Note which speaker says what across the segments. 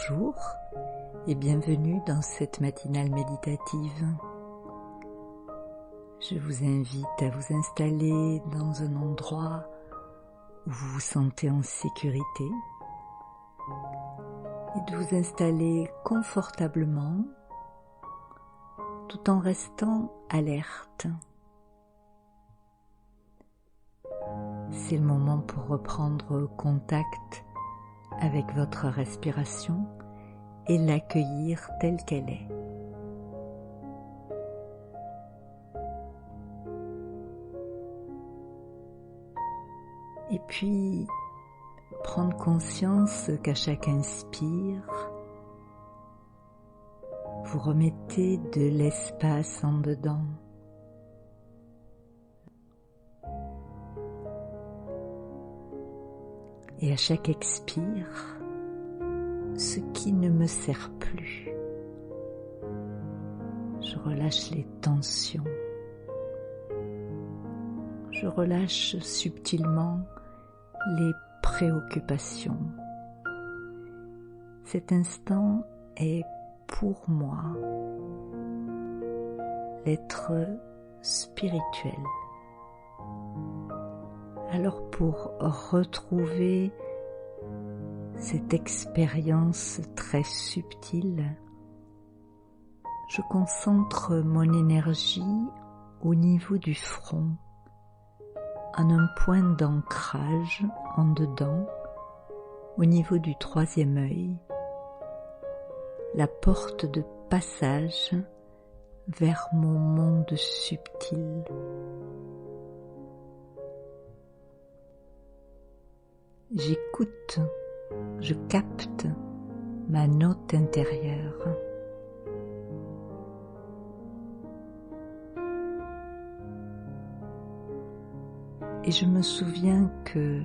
Speaker 1: Bonjour et bienvenue dans cette matinale méditative. Je vous invite à vous installer dans un endroit où vous vous sentez en sécurité et de vous installer confortablement tout en restant alerte. C'est le moment pour reprendre contact avec votre respiration et l'accueillir telle qu'elle est. Et puis, prendre conscience qu'à chaque inspire, vous remettez de l'espace en dedans. Et à chaque expire, ce qui ne me sert plus. Je relâche les tensions. Je relâche subtilement les préoccupations. Cet instant est pour moi l'être spirituel. Alors pour retrouver cette expérience très subtile, je concentre mon énergie au niveau du front, en un point d'ancrage en dedans, au niveau du troisième œil, la porte de passage vers mon monde subtil. J'écoute, je capte ma note intérieure. Et je me souviens que,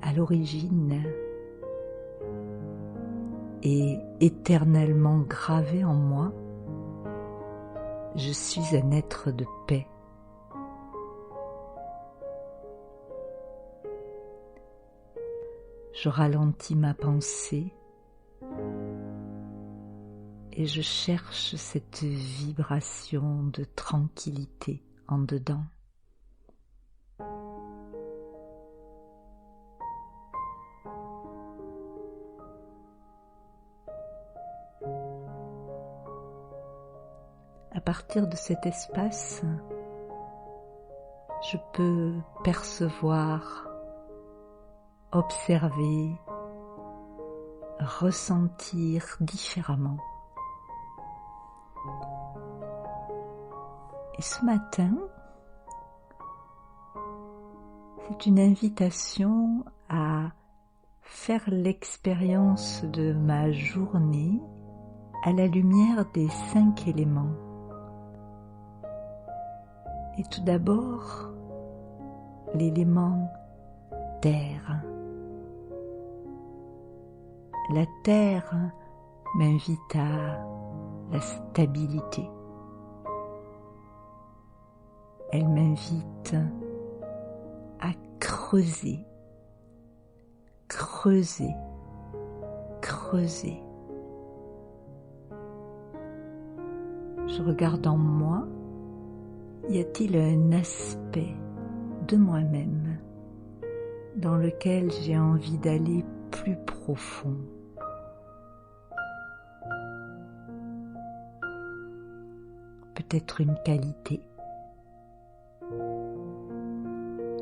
Speaker 1: à l'origine, et éternellement gravé en moi, je suis un être de paix. Je ralentis ma pensée et je cherche cette vibration de tranquillité en dedans. À partir de cet espace, je peux percevoir, observer, ressentir différemment. Et ce matin, c'est une invitation à faire l'expérience de ma journée à la lumière des 5 éléments. Et tout d'abord, l'élément terre. La terre m'invite à la stabilité. Elle m'invite à creuser, creuser, creuser. Je regarde en moi, y a-t-il un aspect de moi-même dans lequel j'ai envie d'aller plus profond? Peut-être une qualité.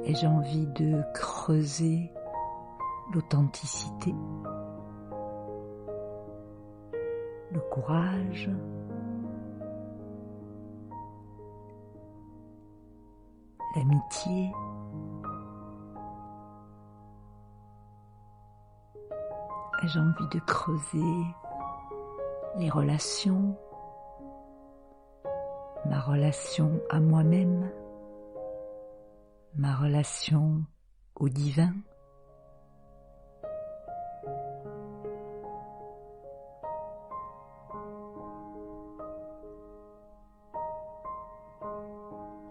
Speaker 1: Et j'ai envie de creuser l'authenticité, le courage, l'amitié, et j'ai envie de creuser les relations, ma relation à moi-même, ma relation au divin.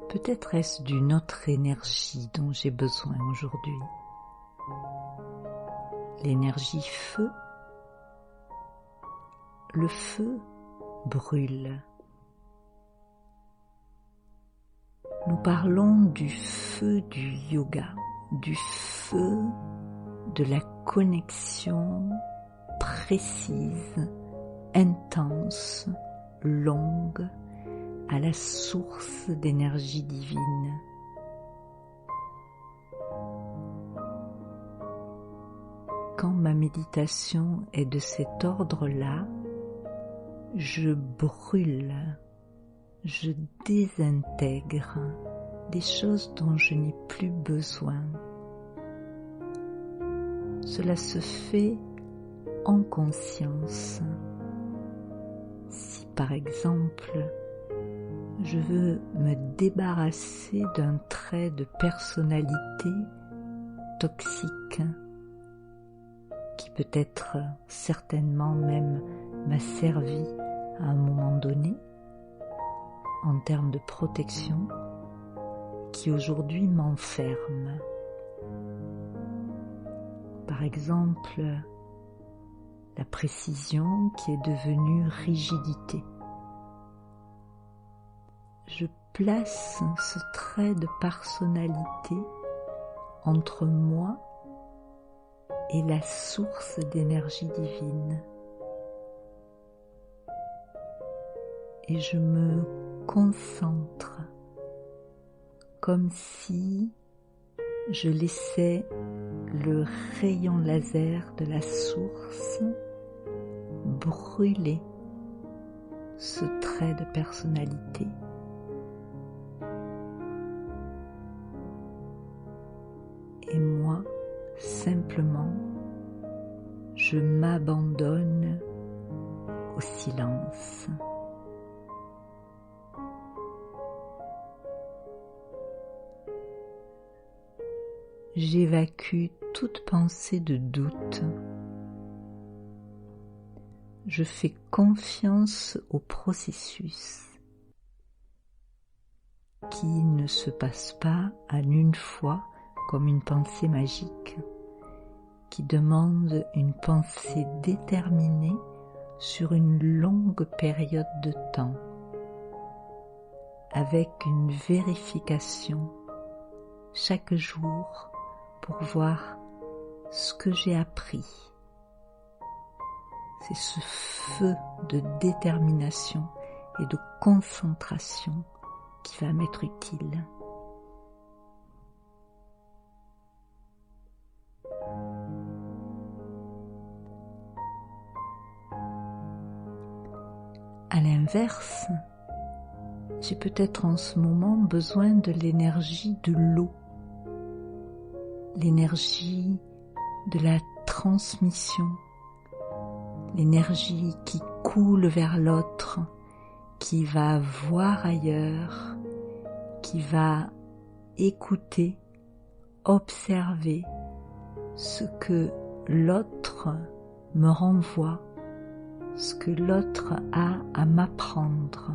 Speaker 1: Peut-être est-ce d'une autre énergie dont j'ai besoin aujourd'hui. L'énergie feu le feu brûle. Nous parlons du feu du yoga, du feu de la connexion précise, intense, longue à la source d'énergie divine. Quand ma méditation est de cet ordre-là, je brûle, je désintègre des choses dont je n'ai plus besoin. Cela se fait en conscience. Si par exemple, je veux me débarrasser d'un trait de personnalité toxique, qui peut-être certainement même m'a servi à un moment donné, en termes de protection, qui aujourd'hui m'enferme. Par exemple, la précision qui est devenue rigidité. Je place ce trait de personnalité entre moi et la source d'énergie divine. Et je me concentre comme si je laissais le rayon laser de la source brûler ce trait de personnalité. Et moi, simplement, je m'abandonne au silence. J'évacue toute pensée de doute. Je fais confiance au processus qui ne se passe pas en une fois comme une pensée magique, qui demande une pensée déterminée sur une longue période de temps, avec une vérification chaque jour pour voir ce que j'ai appris. C'est ce feu de détermination et de concentration qui va m'être utile. À l'inverse, j'ai peut-être en ce moment besoin de l'énergie de l'eau, l'énergie de la transmission, l'énergie qui coule vers l'autre, qui va voir ailleurs, qui va écouter, observer ce que l'autre me renvoie, ce que l'autre a à m'apprendre,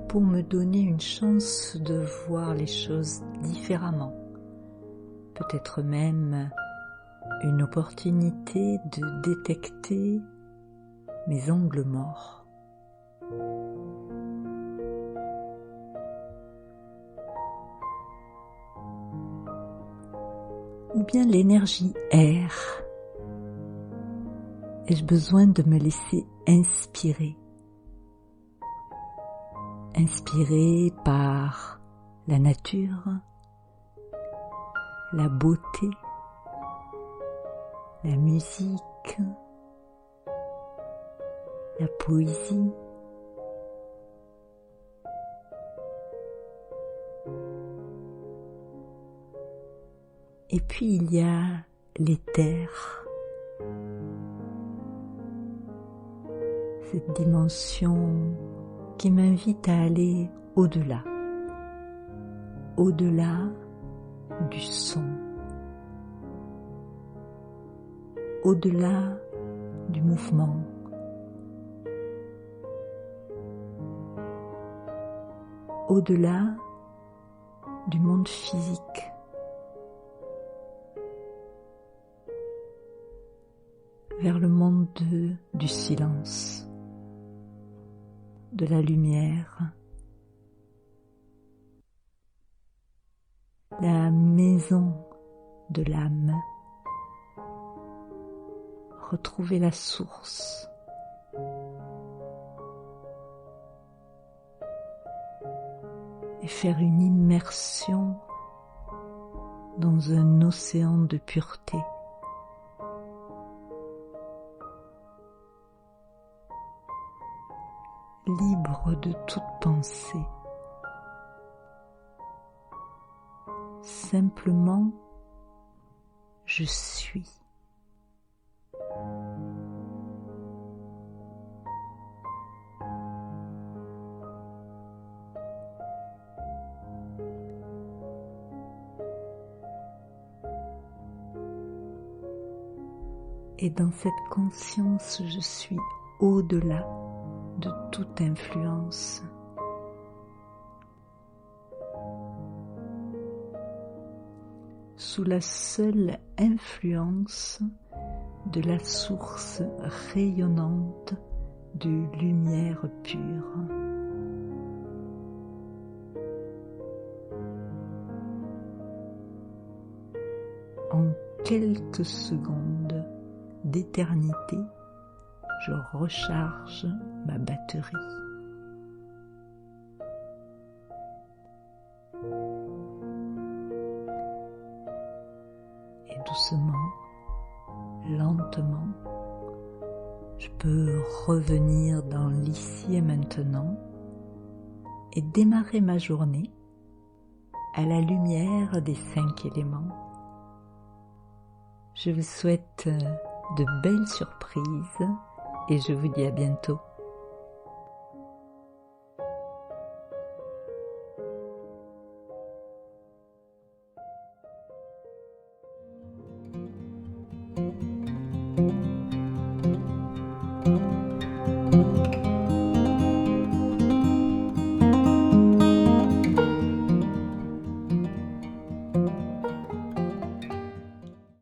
Speaker 1: pour me donner une chance de voir les choses différemment, peut-être même une opportunité de détecter mes angles morts. Ou bien l'énergie air. Ai-je besoin de me laisser inspirer? Inspiré par la nature, la beauté, la musique, la poésie. Et puis il y a l'éther, cette dimension qui m'invite à aller au-delà, au-delà du son, au-delà du mouvement, au-delà du monde physique, vers le monde du silence, de la lumière, la maison de l'âme. Retrouver la source. Et faire une immersion dans un océan de pureté. Libre de toute pensée. Simplement, je suis. Et dans cette conscience, je suis au-delà de toute influence. Sous la seule influence de la source rayonnante de lumière pure. En quelques secondes d'éternité, je recharge ma batterie. Et doucement, lentement, je peux revenir dans l'ici et maintenant et démarrer ma journée à la lumière des 5 éléments. Je vous souhaite de belles surprises et je vous dis à bientôt.